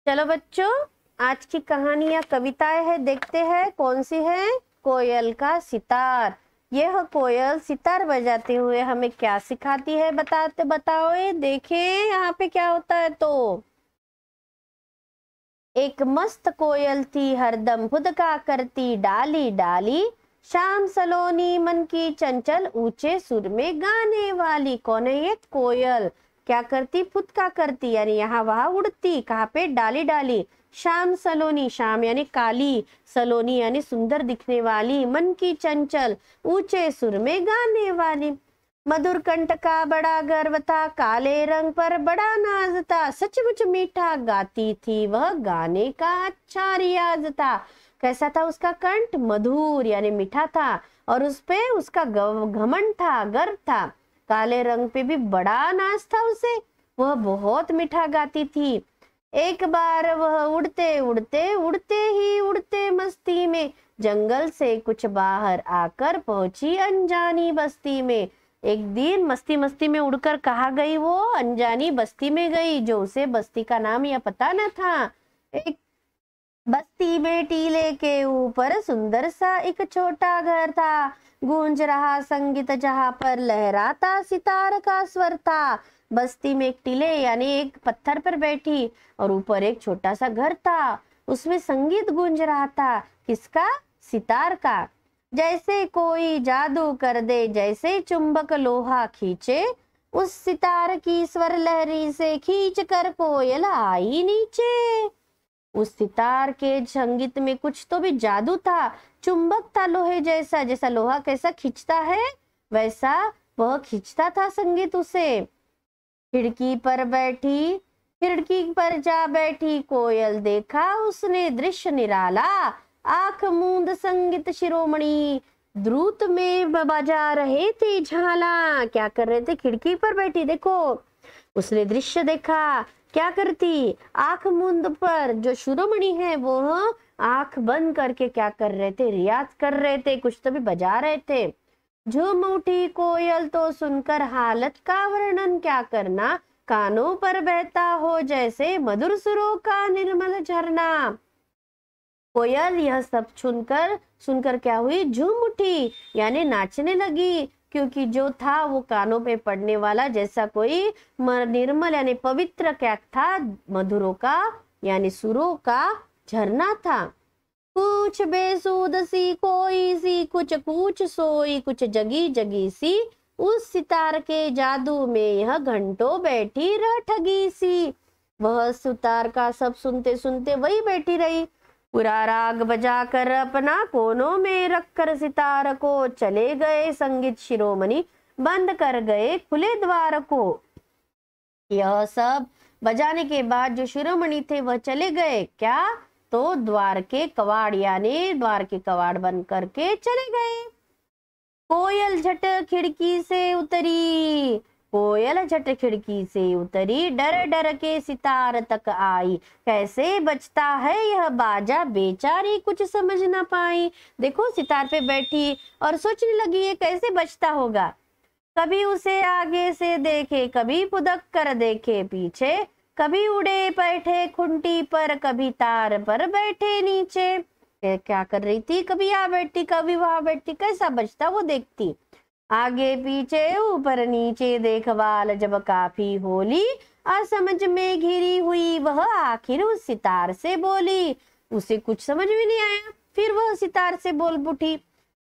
चलो बच्चों, आज की कहानी या कविताएं है, देखते हैं कौन सी है। कोयल का सितार। यह कोयल सितार बजाते हुए हमें क्या सिखाती है, बताओ। ये देखें यहाँ पे क्या होता है। तो एक मस्त कोयल थी, हरदम फुदका करती डाली डाली, शाम सलोनी मन की चंचल, ऊंचे सुर में गाने वाली। कौन है ये? कोयल। क्या करती? फुदका करती, यानी यहाँ वहां उड़ती। कहाँ पे? डाली डाली। शाम सलोनी, शाम यानी काली, सलोनी यानी सुंदर दिखने वाली, मन की चंचल, ऊंचे सुर में गाने वाली। मधुर कंठ का बड़ा गर्व था, काले रंग पर बड़ा नाज था, सचमुच मीठा गाती थी वह, गाने का अच्छा रियाज था। कैसा था उसका कंठ? मधुर यानी मीठा था, और उस पे उसका घमंड था, गर्व था। काले रंग पे भी बड़ा नाज था उसे, वह बहुत मीठा गाती थी। एक बार वह उड़ते उड़ते उड़ते मस्ती में, जंगल से कुछ बाहर आकर पहुंची अनजानी बस्ती में। एक दिन मस्ती मस्ती में उड़कर कहाँ गई? वो अनजानी बस्ती में गई, जो उसे बस्ती का नाम या पता न था। एक बस्ती में टीले के ऊपर सुंदर सा एक छोटा घर था, गूंज रहा संगीत जहाँ पर लहराता सितार का स्वर था। बस्ती में एक टीले यानी एक पत्थर पर बैठी, और ऊपर एक छोटा सा घर था, उसमें संगीत गूंज रहा था। किसका? सितार का। जैसे कोई जादू कर दे, जैसे चुंबक लोहा खींचे, उस सितार की स्वर लहरी से खींच कर कोयल आई नीचे। उस सितार के संगीत में कुछ तो भी जादू था, चुंबक था लोहे जैसा, जैसा लोहा कैसा खींचता है वैसा वह खींचता था संगीत उसे। खिड़की पर जा बैठी कोयल, देखा उसने दृश्य निराला, आंख मूंद संगीत शिरोमणि, द्रुत में बजा रहे थे झाला। क्या कर रहे थे? खिड़की पर बैठी, देखो उसने दृश्य देखा। क्या करती? आंख मूंद पर जो शिरोमणि है वो आंख बंद करके क्या कर रहे थे? रियाज कर रहे थे, कुछ तो भी बजा रहे थे। झूम उठी कोयल तो सुनकर हालत का वर्णन क्या करना, कानों पर बहता हो जैसे मधुर सुरों का निर्मल झरना। कोयल यह सब सुनकर क्या हुई? झूम उठी यानी नाचने लगी, क्योंकि जो था वो कानों पे पड़ने वाला जैसा कोई निर्मल यानी पवित्र क्या था? मधुरों का यानी सुरों का झरना था। कुछ बेसुध सी कोई सी, कुछ कुछ सोई, कुछ जगी जगी सी, उस सितार के जादू में यह घंटों बैठी रह ठगी सी। वह सितार का सब सुनते सुनते वही बैठी रही। पूरा राग बजाकर अपना कोनों में रखकर सितार को चले गए संगीत शिरोमणि, बंद कर गए खुले द्वार को। यह सब बजाने के बाद जो शिरोमणि थे वह चले गए। क्या? तो द्वार के कवाड़ यानी द्वार के कवाड़ बंद करके चले गए। कोयल झट खिड़की से उतरी, कोयल झट खिड़की से उतरी, डर डर के सितार तक आई। कैसे बजता है यह बाजा, बेचारी कुछ समझ ना पाई। देखो सितार पे बैठी और सोचने लगी ये कैसे बजता होगा। कभी उसे आगे से देखे, कभी पुदक कर देखे पीछे, कभी उड़े बैठे खुंटी पर, कभी तार पर बैठे नीचे। क्या कर रही थी? कभी यहाँ बैठती कभी वहां बैठती, कैसा बजता वो देखती। आगे पीछे ऊपर नीचे देखभाल जब काफी होली, असमझ में घिरी हुई वह आखिर उस सितार से बोली। उसे कुछ समझ में नहीं आया, फिर वह सितार से बोल उठी,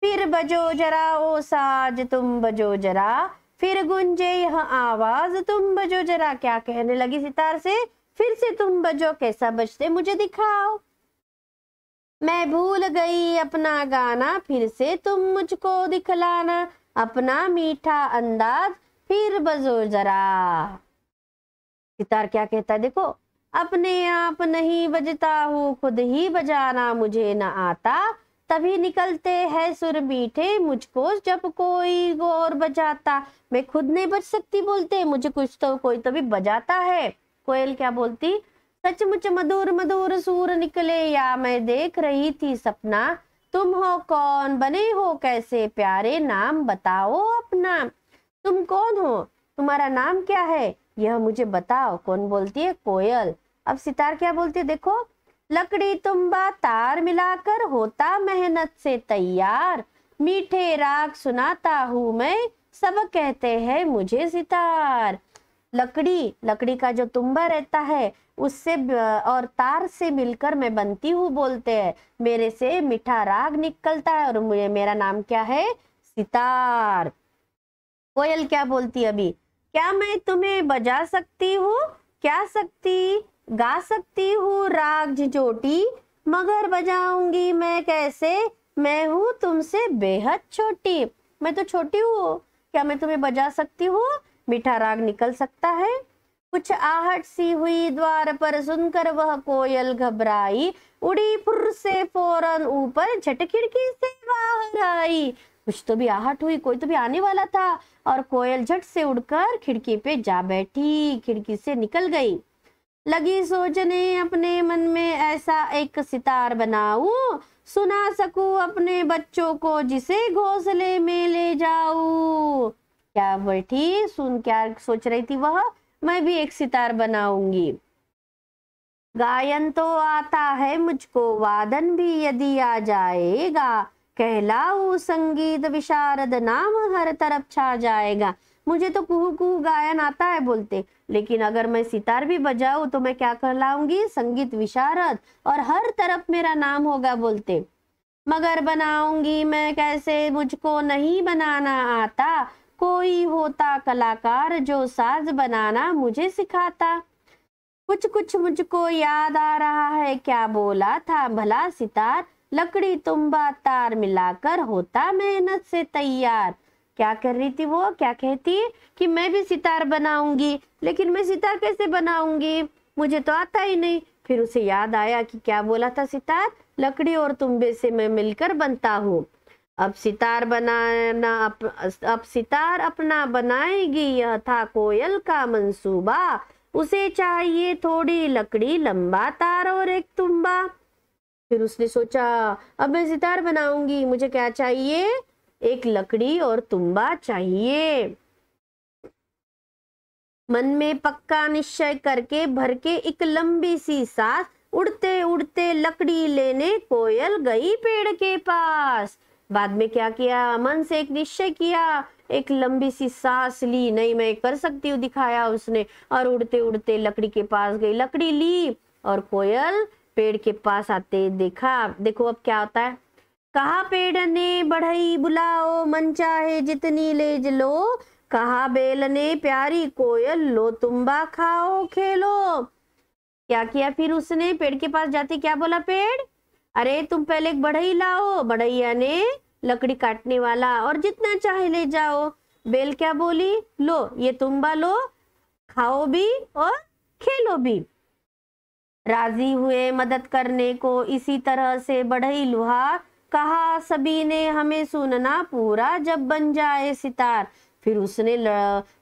फिर बजो जरा ओ साज तुम बजो जरा, फिर गुंजे यह आवाज तुम बजो जरा। क्या कहने लगी सितार से? फिर से तुम बजो, कैसा बजते मुझे दिखाओ। मैं भूल गई अपना गाना, फिर से तुम मुझको दिखलाना, अपना मीठा अंदाज फिर बजो जरा। सितार क्या कहता है देखो, अपने आप नहीं बजता हूँ, खुद ही बजाना मुझे न आता, तभी निकलते हैं सुर मीठे मुझको जब कोई और बजाता। मैं खुद नहीं बज सकती बोलते, मुझे कुछ तो कोई तो भी बजाता है। कोयल क्या बोलती? सचमुच मधुर मधुर सुर निकले, या मैं देख रही थी सपना। तुम हो कौन, बने हो कैसे प्यारे, नाम बताओ अपना। तुम कौन हो, तुम्हारा नाम क्या है, यह मुझे बताओ। कौन बोलती है? कोयल। अब सितार क्या बोलती है देखो, लकड़ी तुम्बा तार मिलाकर होता मेहनत से तैयार, मीठे राग सुनाता हूँ मैं, सब कहते हैं मुझे सितार। लकड़ी का जो तुम्बा रहता है उससे और तार से मिलकर मैं बनती हूँ बोलते हैं, मेरे से मीठा राग निकलता है और मुझे मेरा नाम क्या है, सितार। कोयल क्या बोलती है अभी, क्या मैं तुम्हें बजा सकती हूँ, क्या सकती गा सकती हूँ राग झिझोटी, मगर बजाऊंगी मैं कैसे, मैं हूँ तुमसे बेहद छोटी। मैं तो छोटी हूँ, क्या मैं तुम्हें बजा सकती हूँ, मीठा राग निकल सकता है। कुछ आहट सी हुई द्वार पर, सुनकर वह कोयल घबराई, उड़ी फुर्र से फौरन ऊपर, झट खिड़की से बाहर आई। कुछ तो भी आहट हुई, कोई तो भी आने वाला था, और कोयल झट से उड़कर खिड़की पे जा बैठी, खिड़की से निकल गई। लगी सोचने अपने मन में, ऐसा एक सितार बनाऊं, सुना सकूं अपने बच्चों को, जिसे घोंसले में ले जाऊं। क्या बैठी सुन, क्या सोच रही थी वह, मैं भी एक सितार बनाऊंगी। गायन तो आता है मुझको, वादन भी यदि आ जाएगा, कहलाऊं संगीत विशारद, नाम हर तरफ छा जाएगा। मुझे तो कुहू कुहू गायन आता है बोलते, लेकिन अगर मैं सितार भी बजाऊं तो मैं क्या कहलाऊंगी, संगीत विशारद, और हर तरफ मेरा नाम होगा बोलते। मगर बनाऊंगी मैं कैसे, मुझको नहीं बनाना आता, कोई होता कलाकार जो साज बनाना मुझे सिखाता। कुछ कुछ मुझको याद आ रहा है, क्या बोला था भला सितार, लकड़ी तुम्बा तार मिलाकर होता मेहनत से तैयार। क्या कर रही थी वो, क्या कहती कि मैं भी सितार बनाऊंगी, लेकिन मैं सितार कैसे बनाऊंगी, मुझे तो आता ही नहीं। फिर उसे याद आया कि क्या बोला था सितार, लकड़ी और तुम्बे से मैं मिलकर बनता हूँ। अब सितार बनाना अब सितार अपना बनाएगी, यह था कोयल का मंसूबा, उसे चाहिए थोड़ी लकड़ी, लंबा तार और एक तुम्बा। फिर उसने सोचा अब मैं सितार बनाऊंगी, मुझे क्या चाहिए, एक लकड़ी और तुम्बा चाहिए। मन में पक्का निश्चय करके भर के एक लंबी सी सांस, उड़ते उड़ते लकड़ी लेने कोयल गई पेड़ के पास। बाद में क्या किया, मन से एक निश्चय किया, एक लंबी सी सांस ली, नहीं मैं कर सकती हूँ दिखाया उसने, और उड़ते उड़ते लकड़ी के पास गई, लकड़ी ली और कोयल पेड़ के पास आते देखा। देखो अब क्या होता है, कहा पेड़ ने बढ़ई बुलाओ, मन चाहे जितनी ले लो, कहा बेल ने प्यारी कोयल, लो तुम्बा खाओ खेलो। क्या किया फिर उसने, पेड़ के पास जाते क्या बोला पेड़, अरे तुम पहले एक बढ़ई लाओ, बढ़ैया ने लकड़ी काटने वाला, और जितना चाहे ले जाओ। बेल क्या बोली, लो ये तुम्बा लो, खाओ भी और खेलो भी। राजी हुए मदद करने को इसी तरह से बढ़ई लुहार, कहा सभी ने हमें सुनना पूरा जब बन जाए सितार। फिर उसने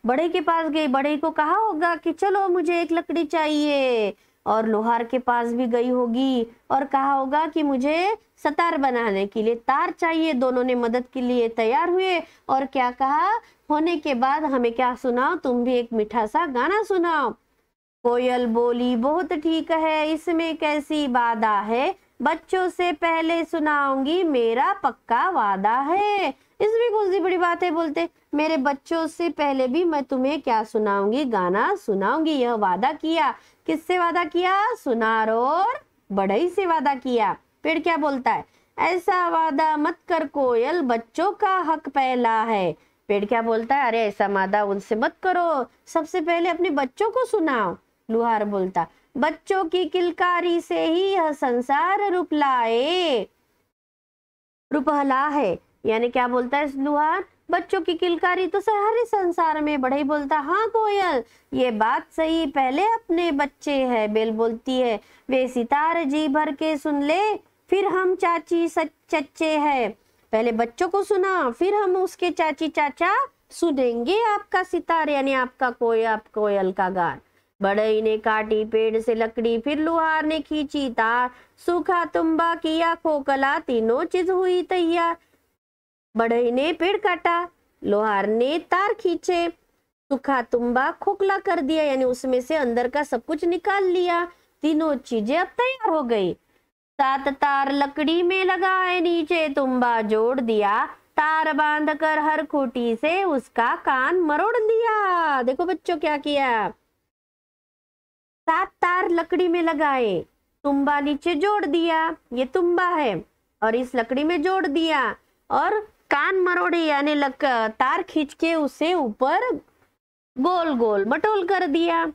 बढ़ई के पास गई, बढ़ई को कहा होगा कि चलो मुझे एक लकड़ी चाहिए, और लोहार के पास भी गई होगी और कहा होगा कि मुझे सितार बनाने के लिए तार चाहिए। दोनों ने मदद के लिए तैयार हुए और क्या कहा, होने के बाद हमें क्या सुनाओ, तुम भी एक मीठा सा गाना सुनाओ। कोयल बोली बहुत ठीक है, इसमें कैसी बाधा है, बच्चों से पहले सुनाऊंगी मेरा पक्का वादा है। इसमें कौन सी बड़ी बात है, बोलते मेरे बच्चों से पहले भी मैं तुम्हें क्या सुनाऊंगी, गाना सुनाऊंगी। यह वादा किया, किससे वादा किया, सुनार और बढ़ई से वादा किया। पेड़ क्या बोलता है, ऐसा वादा मत कर कोयल, बच्चों का हक पहला है। पेड़ क्या बोलता है, अरे ऐसा वादा उनसे मत करो, सबसे पहले अपने बच्चों को सुनाओ। लुहार बोलता, बच्चों की किलकारी से ही यह संसार रुपहला है। यानी क्या बोलता है लुहार, बच्चों की किलकारी तो सारे संसार में। बढ़ई बोलता, हाँ कोयल ये बात सही, पहले अपने बच्चे है। बेल बोलती है, वे सितार जी भर के सुन ले, फिर हम चाची चच्चे है। पहले बच्चों को सुना, फिर हम उसके चाची चाचा सुनेंगे आपका सितार, यानी आपका कोयल का गान। बढ़ई ने काटी पेड़ से लकड़ी, फिर लुहार ने खींची तार, सूखा तुम्बा किया खोखला, तीनों चीज हुई तैयार। बढ़ई ने पेड़ काटा, लोहार ने तार खींचे, सूखा तुम्बा खोखला कर दिया, यानी उसमें से अंदर का सब कुछ निकाल लिया, तीनों चीजें अब तैयार हो गई। 7 तार लकड़ी में लगाए, नीचे तुम्बा जोड़ दिया, तार बांध कर हर खूंटी से उसका कान मरोड़ दिया। देखो बच्चों क्या किया, 7 तार लकड़ी में लगाए, तुम्बा नीचे जोड़ दिया, ये तुम्बा है, और इस लकड़ी में जोड़ दिया, और कान मरोड़े यानी तार खींच के उसे ऊपर गोल गोल मटोल कर दिया।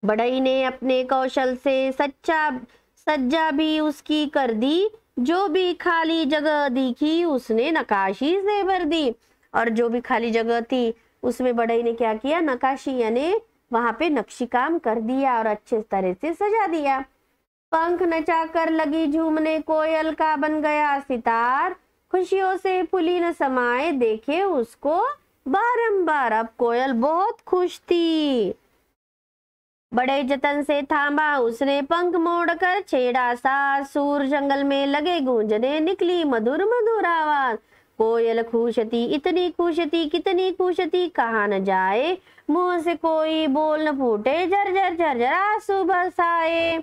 बढ़ई ने अपने कौशल से सज्जा भी उसकी कर दी, जो भी खाली जगह दिखी उसने नकाशी से भर दी। और जो भी खाली जगह थी उसमें बढ़ई ने क्या किया, नकाशी यानी वहां पे नक्शी काम कर दिया और अच्छे तरह से सजा दिया। पंख नचाकर लगी झूमने, कोयल का बन गया सितार, खुशियों से फूली न समाए देखे उसको बारंबार। अब कोयल बहुत खुश थी, बड़े जतन से थामा उसने पंख मोड़कर, छेड़ा सा सूर जंगल में लगे गूंजने, निकली मधुर मधुर आवाज। कोयल खुश थी, इतनी खुश थी, कितनी खुश थी, कहा न जाए, मुंह से कोई बोल न फूटे, झरझर झरझर आंसू बरसाए।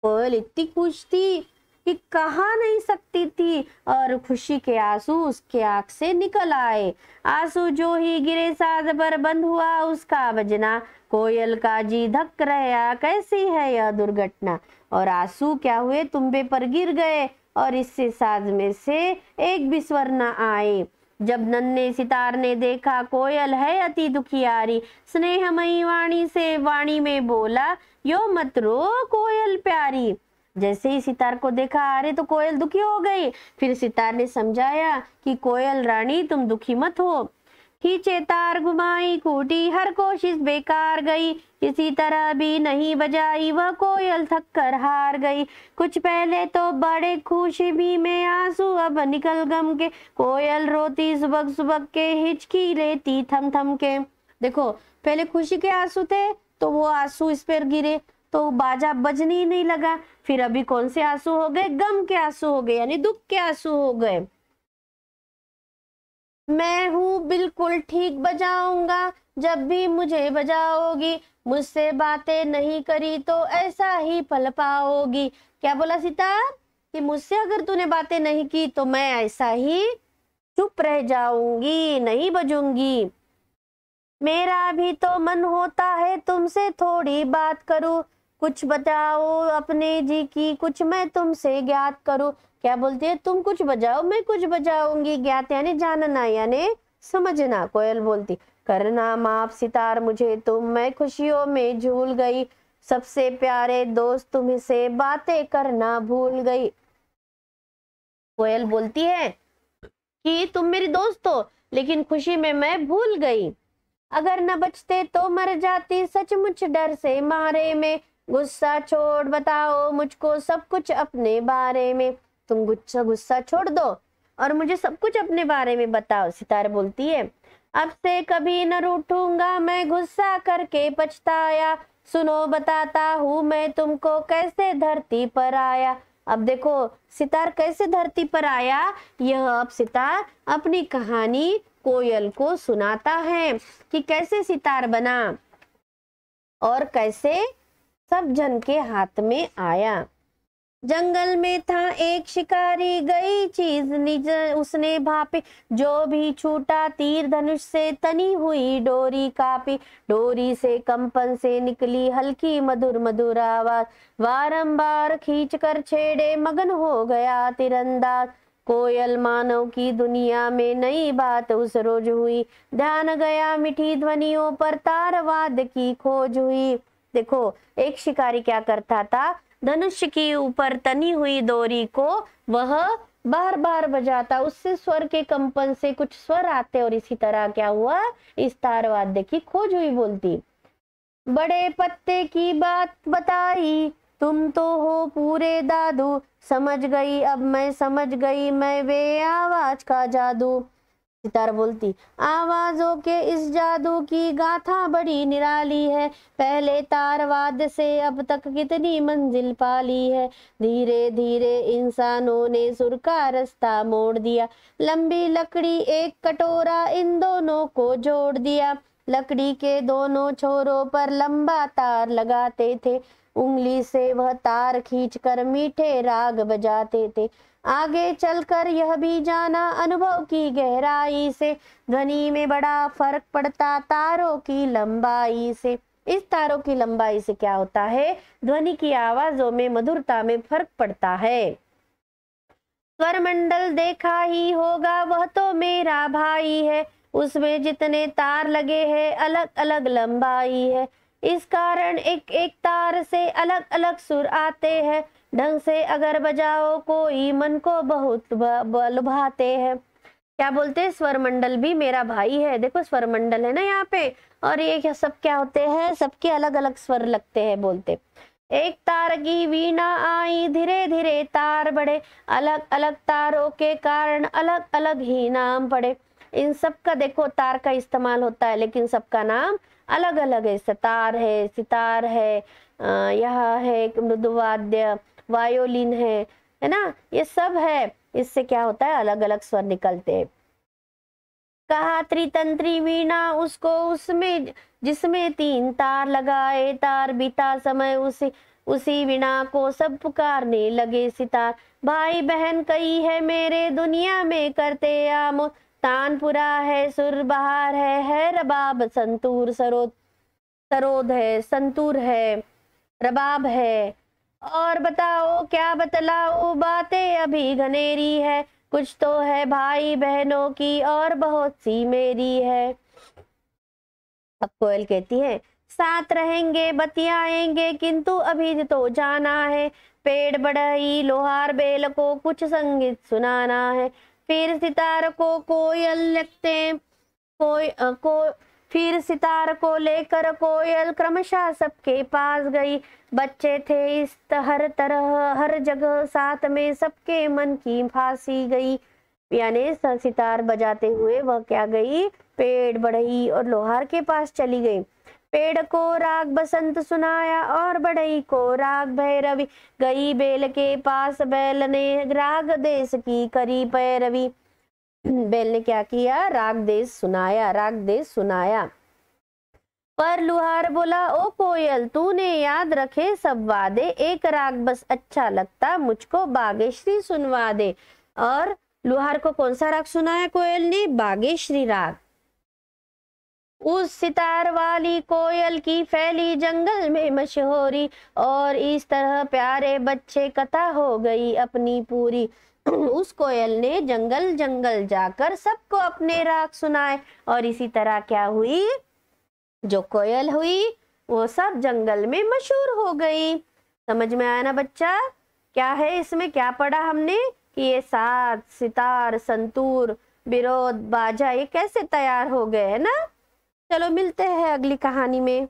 कोयल इतनी खुश थी कि कहा नहीं सकती थी, और खुशी के आंसू उसके आंख से निकल आए। आंसू जो ही गिरे साज पर बंद हुआ उसका बजना, कोयल का जी धक रहा, कैसी है यह दुर्घटना। और आंसू क्या हुए, तुम्बे पर गिर गए, और इससे साज में से एक भी स्वर न आए। जब नन्हे सितार ने देखा कोयल है अति दुखियारी, स्नेहमयी वाणी से वाणी में बोला, यो मत रो कोयल प्यारी। जैसे ही सितार को देखा, अरे तो कोयल दुखी हो गई। फिर सितार ने समझाया कि कोयल रानी तुम दुखी मत हो। खींचे तार घुमाई खूंटी, हर कोशिश बेकार गई, किसी तरह भी नहीं बजाई वह कोयल, थक कर हार गई। कुछ पहले तो बड़े खुशी भी में आंसू अब निकल गम के, कोयल रोती सुबह सुबह के, हिचकी लेती थम थम के। देखो पहले खुशी के आंसू थे तो वो आंसू इस पर गिरे तो बाजा बजने ही नहीं लगा। फिर अभी कौन से आंसू हो गए, गम के आंसू हो गए, यानी दुख के आंसू हो गए। मैं हूँ बिल्कुल ठीक बजाऊंगा, जब भी मुझे बजाओगी, मुझसे बातें नहीं करी तो ऐसा ही पल पाओगी। क्या बोला सितार कि मुझसे अगर तूने बातें नहीं की तो मैं ऐसा ही चुप रह जाऊंगी, नहीं बजूंगी। मेरा भी तो मन होता है तुमसे थोड़ी बात करूं, कुछ बताओ अपने जी की, कुछ मैं तुमसे ज्ञात करूं। क्या बोलती है, तुम कुछ बजाओ मैं कुछ बजाऊंगी। ज्ञात यानी जानना यानी समझना। कोयल बोलती, करना माफ सितार मुझे तुम, मैं खुशियों में झूल गई, सबसे प्यारे दोस्त तुमसे बातें करना भूल गई। कोयल बोलती है कि तुम मेरी दोस्त हो, लेकिन खुशी में मैं भूल गई। अगर न बचते तो मर जाती, सचमुच डर से मारे में, गुस्सा छोड़ बताओ मुझको सब कुछ अपने बारे में। तुम गुस्सा छोड़ दो और मुझे सब कुछ अपने बारे में बताओ। सितार बोलती है, अब से कभी न रूठूंगा मैं, गुस्सा करके पछताया, सुनो बताता हूँ मैं तुमको कैसे धरती पर आया। अब देखो सितार कैसे धरती पर आया, यह अब सितार अपनी कहानी कोयल को सुनाता है कि कैसे सितार बना और कैसे सब जन के हाथ में आया। जंगल में था एक शिकारी, गई चीज निज उसने भापी, जो भी छूटा तीर धनुष से, तनी हुई डोरी कापी, डोरी से कंपन से निकली हल्की मधुर मधुर आवाज, बारंबार खींच कर छेड़े मगन हो गया तीरंदाज। कोयल मानव की दुनिया में नई बात उस रोज हुई, ध्यान गया मीठी ध्वनियों पर, तारवाद की खोज हुई। देखो एक शिकारी क्या करता था, धनुष की ऊपर तनी हुई डोरी को वह बार बार बजाता, उससे स्वर के कंपन से कुछ स्वर आते और इसी तरह क्या हुआ, इस तारवाद्य की खोज हुई। बोलती, बड़े पत्ते की बात बताई, तुम तो हो पूरे दादू, समझ गई अब मैं समझ गई मैं वे आवाज का जादू। सितार बोलती, आवाजों के इस जादू की गाथा बड़ी निराली है, पहले तारवाद से अब तक कितनी मंजिल पाली है। धीरे धीरे इंसानों ने सुर का रास्ता मोड़ दिया, लंबी लकड़ी एक कटोरा इन दोनों को जोड़ दिया। लकड़ी के दोनों छोरों पर लंबा तार लगाते थे, उंगली से वह तार खींचकर मीठे राग बजाते थे। आगे चलकर यह भी जाना अनुभव की गहराई से, ध्वनि में बड़ा फर्क पड़ता तारों की लंबाई से। इस तारों की लंबाई से क्या होता है, ध्वनि की आवाजों में मधुरता में फर्क पड़ता है। स्वर मंडल देखा ही होगा, वह तो मेरा भाई है, उसमें जितने तार लगे हैं अलग अलग लंबाई है। इस कारण एक एक तार से अलग अलग सुर आते हैं, ढंग से अगर बजाओ कोई मन को बहुत लुभाते हैं। क्या बोलते हैं, स्वर मंडल भी मेरा भाई है। देखो स्वर मंडल है ना यहाँ पे, और ये सब क्या होते हैं, सबके अलग अलग स्वर लगते हैं। बोलते एक तार की वीणा आई, धीरे धीरे तार बढ़े, अलग अलग तारों के कारण अलग अलग ही नाम पड़े। इन सब का देखो तार का इस्तेमाल होता है, लेकिन सबका नाम अलग अलग है। सतार है, सितार है, यह है मृदुवाद्य, वायोलिन है ना, ये सब है। इससे क्या होता है, अलग अलग स्वर निकलते हैं। कहा त्रितंत्री वीणा उसको, उसमें जिसमें 3 तार लगाए, तार बीता समय उसी वीणा को सब पुकारने लगे सितार। भाई बहन कई है मेरे दुनिया में करते आमो, तानपुरा है, सुर बहार है रबाब संतूर, सरोद है, संतूर है, रबाब है। और बताओ क्या बतलाओ, बातें अभी घनेरी है, कुछ तो है भाई बहनों की और बहुत सी मेरी है। अब कोयल कहती है, साथ रहेंगे बतियाएंगे किंतु अभी तो जाना है, पेड़ बढ़ई लोहार बेल को कुछ संगीत सुनाना है। फिर सितार को कोयल लगते फिर सितार को लेकर कोयल क्रमशः सबके पास गई। बच्चे थे इस हर तरह हर जगह, साथ में सबके मन की फांसी गई। यानी सितार बजाते हुए वह क्या गई, पेड़ बढ़ई और लोहार के पास चली गई। पेड़ को राग बसंत सुनाया और बढ़ई को राग भैरवी, गई बेल के पास बैल ने राग देश की करी पैरवी। बैल ने क्या किया, राग देश सुनाया। पर लुहार बोला, ओ कोयल तूने याद रखे सब वादे, एक राग बस अच्छा लगता मुझको बागेश्वरी सुनवा दे। और लुहार को कौन सा राग सुनाया कोयल ने, बागेश्वरी राग। उस सितार वाली कोयल की फैली जंगल में मशहूरी, और इस तरह प्यारे बच्चे कथा हो गई अपनी पूरी। उस कोयल ने जंगल जंगल जाकर सबको अपने राग सुनाए, और इसी तरह क्या हुई, जो कोयल हुई वो सब जंगल में मशहूर हो गई। समझ में आया ना बच्चा, क्या है इसमें, क्या पढ़ा हमने कि ये साथ सितार संतूर बिरोद बाजा ये कैसे तैयार हो गए, है ना। चलो मिलते हैं अगली कहानी में।